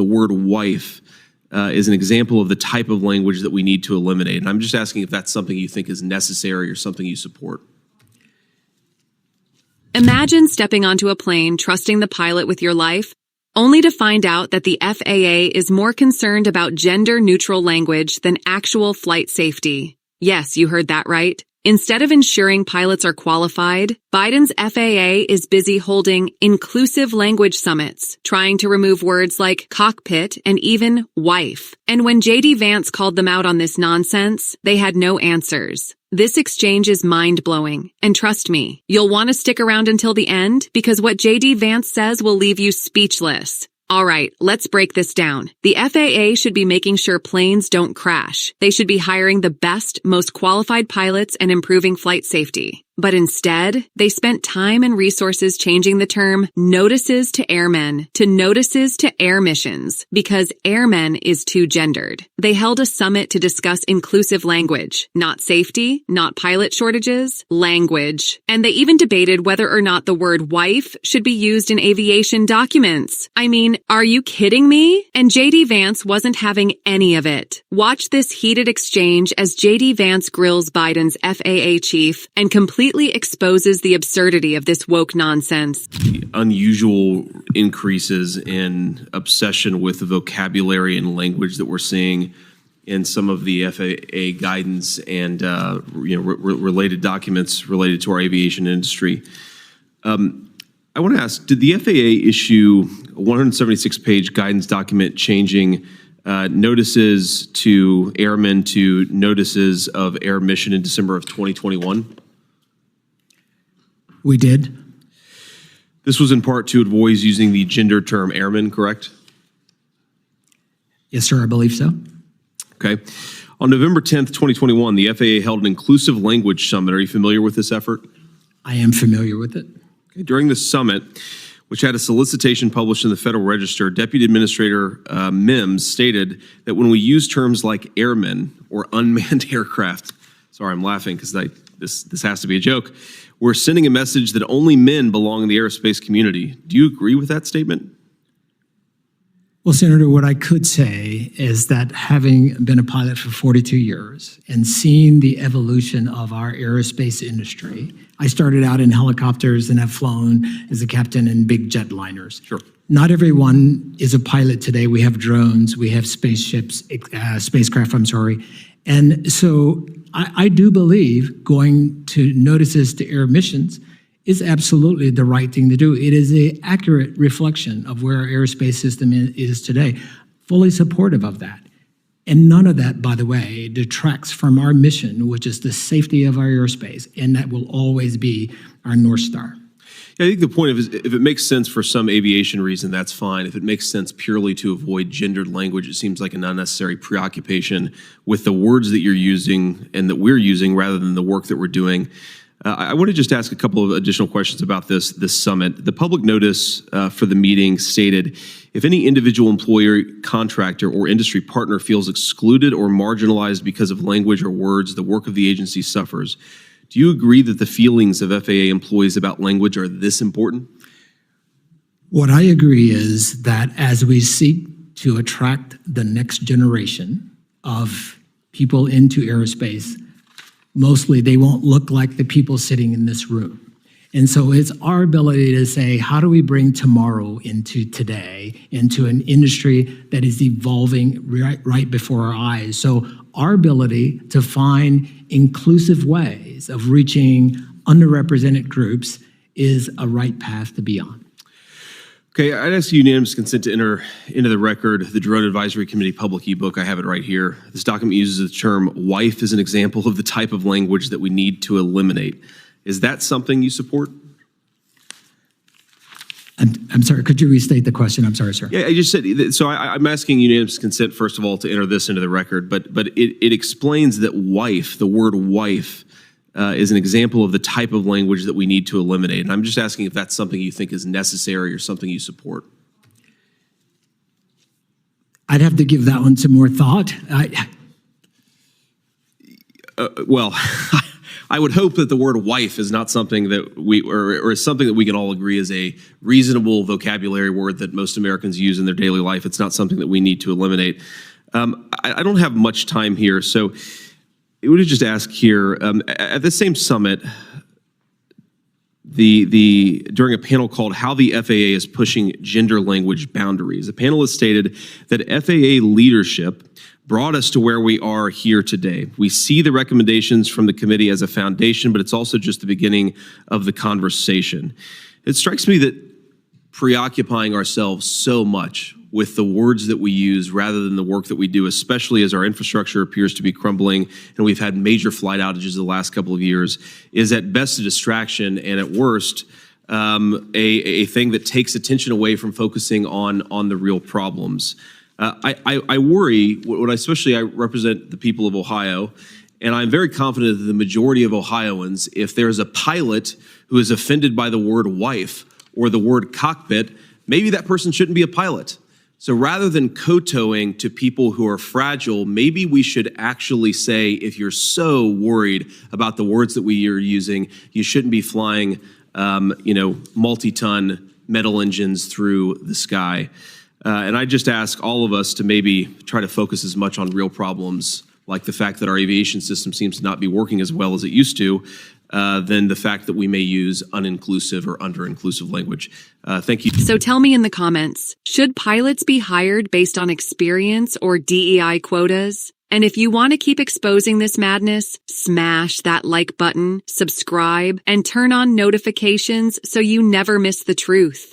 The word wife is an example of the type of language that we need to eliminate. And I'm just asking if that's something you think is necessary or something you support. Imagine stepping onto a plane, trusting the pilot with your life, only to find out that the FAA is more concerned about gender-neutral language than actual flight safety. Yes, you heard that right. Instead of ensuring pilots are qualified, Biden's FAA is busy holding inclusive language summits, trying to remove words like cockpit and even wife. And when Vance called them out on this nonsense, they had no answers. This exchange is mind-blowing, and trust me, you'll want to stick around until the end because what Vance says will leave you speechless. All right, let's break this down. The FAA should be making sure planes don't crash. They should be hiring the best, most qualified pilots and improving flight safety. But instead, they spent time and resources changing the term notices to airmen to notices to air missions because airmen is too gendered. They held a summit to discuss inclusive language, not safety, not pilot shortages, language. And they even debated whether or not the word wife should be used in aviation documents. I mean, are you kidding me? And Vance wasn't having any of it. Watch this heated exchange as Vance grills Biden's FAA chief and completely exposes the absurdity of this woke nonsense. The unusual increases in obsession with the vocabulary and language that we're seeing in some of the FAA guidance and related documents related to our aviation industry. I want to ask, did the FAA issue a 176-page guidance document changing notices to airmen to notices of air mission in December of 2021? We did. This was in part to avoid using the gender term airman, correct? Yes, sir, I believe so. Okay. On November 10th, 2021, the FAA held an inclusive language summit. Are you familiar with this effort? I am familiar with it. Okay. During the summit, which had a solicitation published in the Federal Register, Deputy Administrator Mims stated that when we use terms like airmen or unmanned aircraft, sorry, I'm laughing because this has to be a joke, we're sending a message that only men belong in the aerospace community. Do you agree with that statement? Well, Senator, what I could say is that having been a pilot for 42 years and seeing the evolution of our aerospace industry, I started out in helicopters and have flown as a captain in big jetliners. Sure. Not everyone is a pilot today. We have drones, we have spacecraft, And so I do believe going to notices to air missions is absolutely the right thing to do. It is an accurate reflection of where our aerospace system is today, fully supportive of that. And none of that, by the way, detracts from our mission, which is the safety of our airspace, and that will always be our North Star. Yeah, I think the point is, if it makes sense for some aviation reason, that's fine. If it makes sense purely to avoid gendered language, it seems like an unnecessary preoccupation with the words that you're using and that we're using rather than the work that we're doing. I want to just ask a couple of additional questions about this summit. The public notice for the meeting stated, if any individual employer, contractor, or industry partner feels excluded or marginalized because of language or words, the work of the agency suffers. Do you agree that the feelings of FAA employees about language are this important? What I agree is that as we seek to attract the next generation of people into aerospace, mostly they won't look like the people sitting in this room. And so it's our ability to say, how do we bring tomorrow into today, into an industry that is evolving right before our eyes? So our ability to find inclusive ways of reaching underrepresented groups is a right path to be on. Okay, I'd ask you unanimous consent to enter into the record the Drone Advisory Committee public ebook. I have it right here. This document uses the term wife as an example of the type of language that we need to eliminate. Is that something you support? I'm sorry, could you restate the question? I'm sorry, sir. Yeah, I just said, so I'm asking unanimous consent, first of all, to enter this into the record, but it explains that wife, the word wife, is an example of the type of language that we need to eliminate. And I'm just asking if that's something you think is necessary or something you support. I'd have to give that one some more thought. Well, I would hope that the word wife is not something that or is something that we can all agree is a reasonable vocabulary word that most Americans use in their daily life. It's not something that we need to eliminate. I don't have much time here, so I would just ask here, at the same summit, during a panel called How the FAA is Pushing Gender Language Boundaries, the panelists stated that FAA leadership brought us to where we are here today. We see the recommendations from the committee as a foundation, but it's also just the beginning of the conversation. It strikes me that preoccupying ourselves so much with the words that we use rather than the work that we do, especially as our infrastructure appears to be crumbling and we've had major flight outages the last couple of years, is at best a distraction and at worst a thing that takes attention away from focusing on the real problems. I worry, especially I represent the people of Ohio, and I'm very confident that the majority of Ohioans, if there's a pilot who is offended by the word wife or the word cockpit, maybe that person shouldn't be a pilot. So rather than kowtowing to people who are fragile, maybe we should actually say, if you're so worried about the words that we are using, you shouldn't be flying, multi-ton metal engines through the sky. And I just ask all of us to maybe try to focus as much on real problems, like the fact that our aviation system seems to not be working as well as it used to, than the fact that we may use uninclusive or under-inclusive language. Thank you. So tell me in the comments, should pilots be hired based on experience or DEI quotas? And if you want to keep exposing this madness, smash that like button, subscribe, and turn on notifications so you never miss the truth.